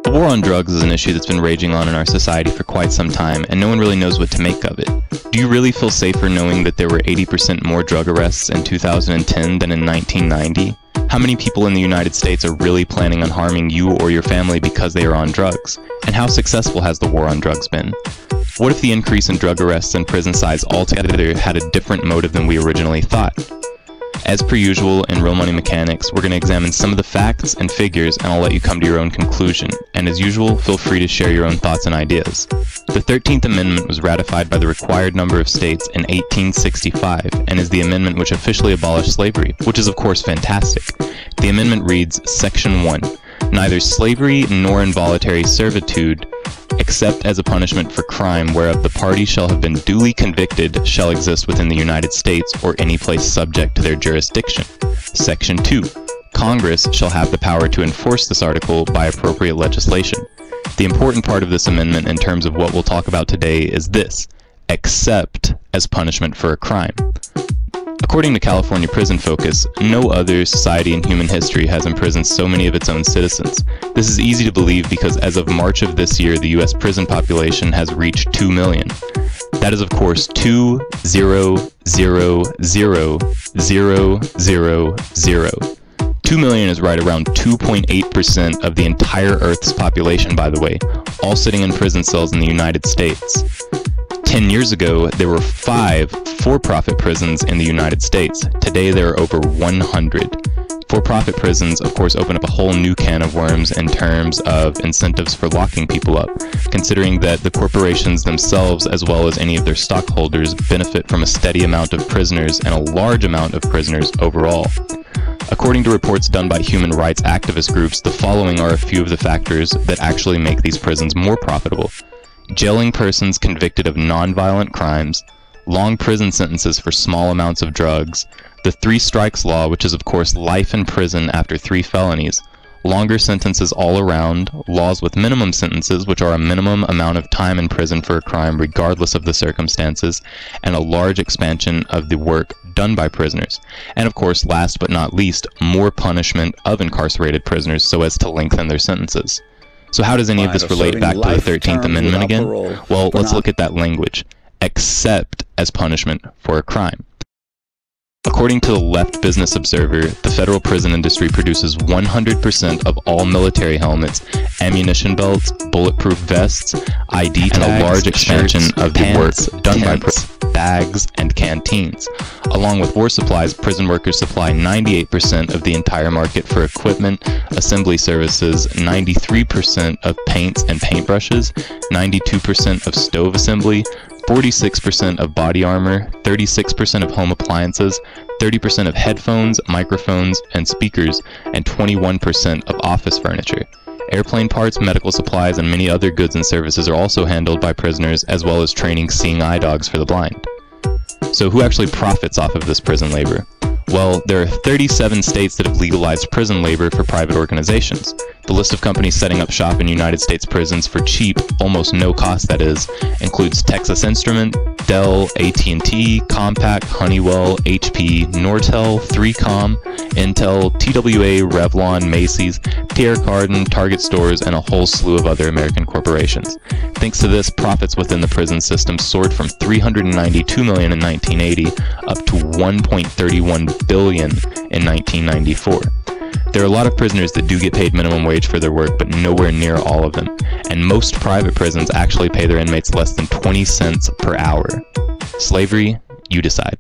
The war on drugs is an issue that's been raging on in our society for quite some time, and no one really knows what to make of it. Do you really feel safer knowing that there were 80% more drug arrests in 2010 than in 1990? How many people in the United States are really planning on harming you or your family because they are on drugs? And how successful has the war on drugs been? What if the increase in drug arrests and prison size altogether had a different motive than we originally thought? As per usual in Real Money Mechanics, we're going to examine some of the facts and figures, and I'll let you come to your own conclusion. And as usual, feel free to share your own thoughts and ideas. The 13th Amendment was ratified by the required number of states in 1865, and is the amendment which officially abolished slavery, which is of course fantastic. The amendment reads, Section 1, neither slavery nor involuntary servitude, except as a punishment for crime whereof the party shall have been duly convicted, shall exist within the United States or any place subject to their jurisdiction. Section 2. Congress shall have the power to enforce this article by appropriate legislation. The important part of this amendment in terms of what we'll talk about today is this, except as punishment for a crime. According to California Prison Focus, no other society in human history has imprisoned so many of its own citizens. This is easy to believe because as of March of this year, the U.S. prison population has reached 2 million. That is of course 2,000,000. 2 million is right around 2.8% of the entire Earth's population, by the way, all sitting in prison cells in the United States. 10 years ago, there were 5 for-profit prisons in the United States. Today, there are over 100. For-profit prisons, of course, open up a whole new can of worms in terms of incentives for locking people up, considering that the corporations themselves, as well as any of their stockholders, benefit from a steady amount of prisoners and a large amount of prisoners overall. According to reports done by human rights activist groups, the following are a few of the factors that actually make these prisons more profitable. Jailing persons convicted of non-violent crimes, long prison sentences for small amounts of drugs, the 3 strikes law, which is of course life in prison after 3 felonies, longer sentences all around, laws with minimum sentences, which are a minimum amount of time in prison for a crime regardless of the circumstances, and a large expansion of the work done by prisoners. And of course, last but not least, more punishment of incarcerated prisoners so as to lengthen their sentences. So how does any of this relate back to the 13th Amendment again? Well, let's look at that language. Except as punishment for a crime. According to the Left Business Observer, the federal prison industry produces 100% of all military helmets, ammunition belts, bulletproof vests, ID tags, and a large expansion of the work done by prisoners, bags, and canteens. Along with war supplies, prison workers supply 98% of the entire market for equipment, assembly services, 93% of paints and paintbrushes, 92% of stove assembly, 46% of body armor, 36% of home appliances, 30% of headphones, microphones, and speakers, and 21% of office furniture. Airplane parts, medical supplies, and many other goods and services are also handled by prisoners, as well as training seeing eye dogs for the blind. So who actually profits off of this prison labor? Well, there are 37 states that have legalized prison labor for private organizations. The list of companies setting up shop in United States prisons for cheap, almost no cost that is, includes Texas Instrument, Dell, AT&T, Compaq, Honeywell, HP, Nortel, 3Com, Intel, TWA, Revlon, Macy's, Pierre Cardin, Target stores, and a whole slew of other American corporations. Thanks to this, profits within the prison system soared from $392 million in 1980 up to $1.31 billion in 1994. There are a lot of prisoners that do get paid minimum wage for their work, but nowhere near all of them. And most private prisons actually pay their inmates less than 20 cents per hour. Slavery, you decide.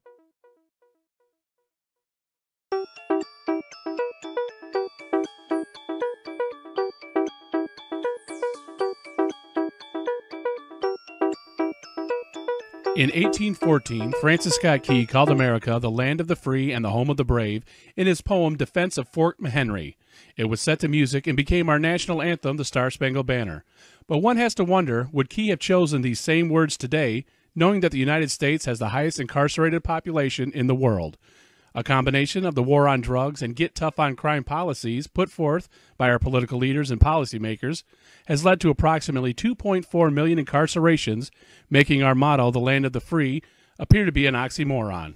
In 1814, Francis Scott Key called America the land of the free and the home of the brave in his poem Defense of Fort McHenry. It was set to music and became our national anthem, the Star-Spangled Banner. But one has to wonder, would Key have chosen these same words today, knowing that the United States has the highest incarcerated population in the world? A combination of the war on drugs and get tough on crime policies put forth by our political leaders and policymakers has led to approximately 2.4 million incarcerations, making our motto, the land of the free, appear to be an oxymoron.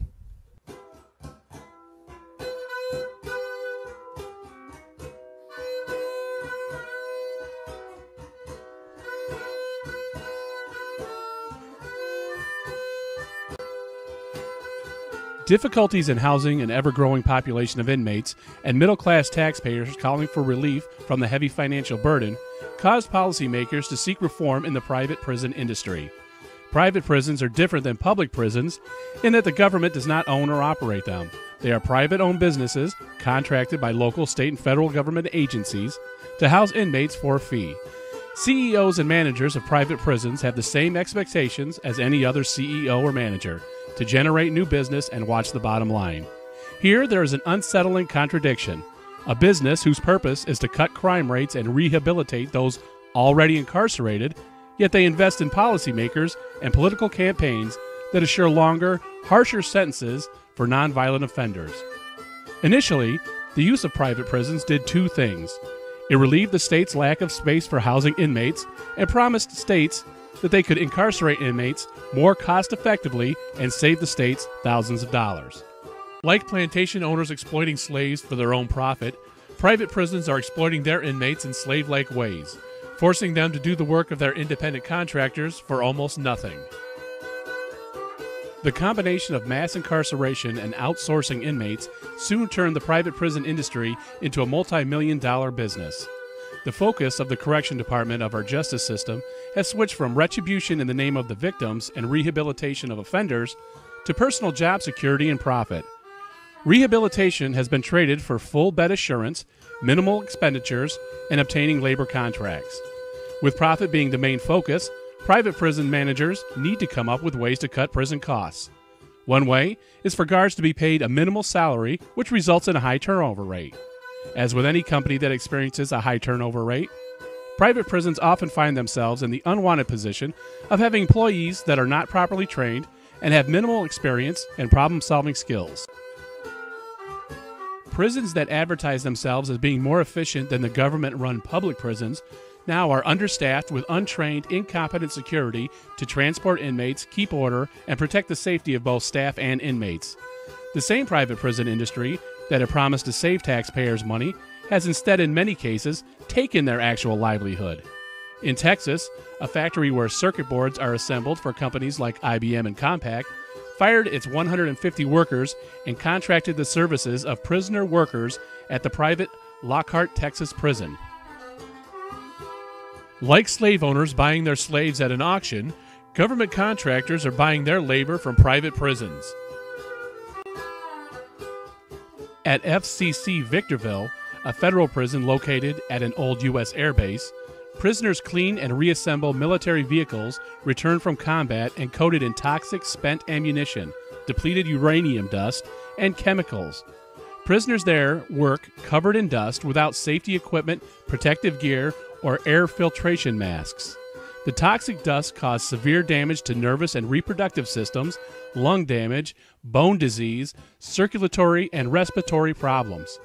Difficulties in housing an ever-growing population of inmates and middle-class taxpayers calling for relief from the heavy financial burden caused policymakers to seek reform in the private prison industry. Private prisons are different than public prisons in that the government does not own or operate them. They are private-owned businesses contracted by local, state, and federal government agencies to house inmates for a fee. CEOs and managers of private prisons have the same expectations as any other CEO or manager to generate new business and watch the bottom line. Here, there is an unsettling contradiction. A business whose purpose is to cut crime rates and rehabilitate those already incarcerated, yet they invest in policymakers and political campaigns that assure longer, harsher sentences for nonviolent offenders. Initially, the use of private prisons did two things. It relieved the state's lack of space for housing inmates and promised states that they could incarcerate inmates more cost-effectively and save the states thousands of dollars. Like plantation owners exploiting slaves for their own profit, private prisons are exploiting their inmates in slave-like ways, forcing them to do the work of their independent contractors for almost nothing. The combination of mass incarceration and outsourcing inmates soon turned the private prison industry into a multi-million-dollar business. The focus of the correction department of our justice system has switched from retribution in the name of the victims and rehabilitation of offenders to personal job security and profit. Rehabilitation has been traded for full bed assurance, minimal expenditures, and obtaining labor contracts. With profit being the main focus, private prison managers need to come up with ways to cut prison costs. One way is for guards to be paid a minimal salary, which results in a high turnover rate. As with any company that experiences a high turnover rate, private prisons often find themselves in the unwanted position of having employees that are not properly trained and have minimal experience and problem-solving skills. Prisons that advertise themselves as being more efficient than the government-run public prisons now are understaffed with untrained, incompetent security to transport inmates, keep order, and protect the safety of both staff and inmates. The same private prison industry that had promised to save taxpayers money has instead, in many cases, taken their actual livelihood. In Texas, a factory where circuit boards are assembled for companies like IBM and Compaq fired its 150 workers and contracted the services of prisoner workers at the private Lockhart, Texas prison. Like slave owners buying their slaves at an auction, government contractors are buying their labor from private prisons. At FCC Victorville, a federal prison located at an old U.S. air base, prisoners clean and reassemble military vehicles returned from combat and coated in toxic spent ammunition, depleted uranium dust, and chemicals. Prisoners there work covered in dust without safety equipment, protective gear, or air filtration masks. The toxic dust caused severe damage to nervous and reproductive systems, lung damage, bone disease, circulatory and respiratory problems.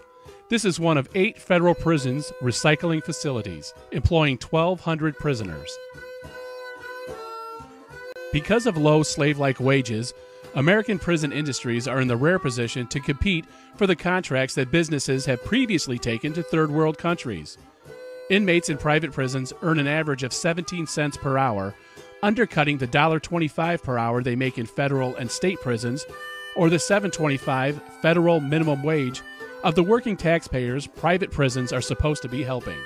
This is one of 8 federal prisons recycling facilities, employing 1,200 prisoners. Because of low slave-like wages, American prison industries are in the rare position to compete for the contracts that businesses have previously taken to third world countries. Inmates in private prisons earn an average of 17 cents per hour, undercutting the $1.25 per hour they make in federal and state prisons, or the $7.25 federal minimum wage of the working taxpayers private prisons are supposed to be helping.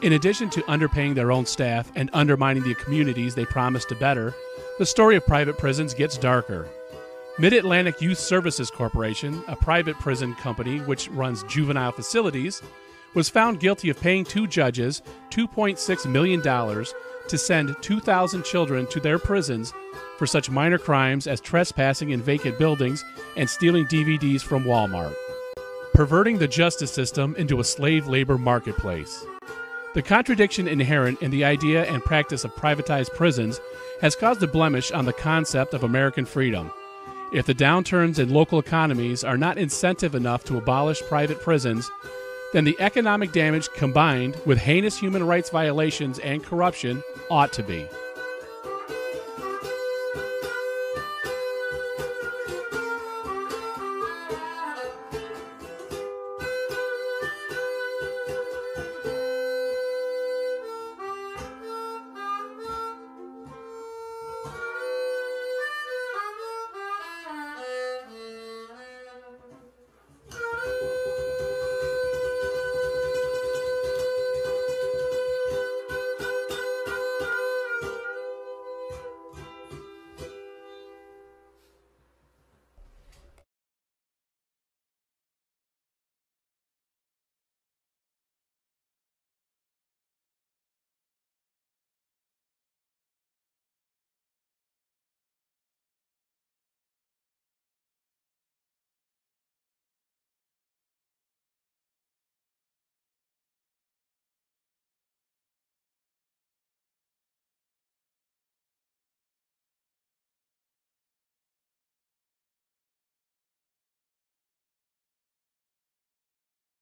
In addition to underpaying their own staff and undermining the communities they promise to better, the story of private prisons gets darker. Mid-Atlantic Youth Services Corporation, a private prison company which runs juvenile facilities, was found guilty of paying 2 judges $2.6 million to send 2,000 children to their prisons for such minor crimes as trespassing in vacant buildings and stealing DVDs from Walmart, perverting the justice system into a slave labor marketplace. The contradiction inherent in the idea and practice of privatized prisons has caused a blemish on the concept of American freedom. If the downturns in local economies are not incentive enough to abolish private prisons, then the economic damage combined with heinous human rights violations and corruption ought to be.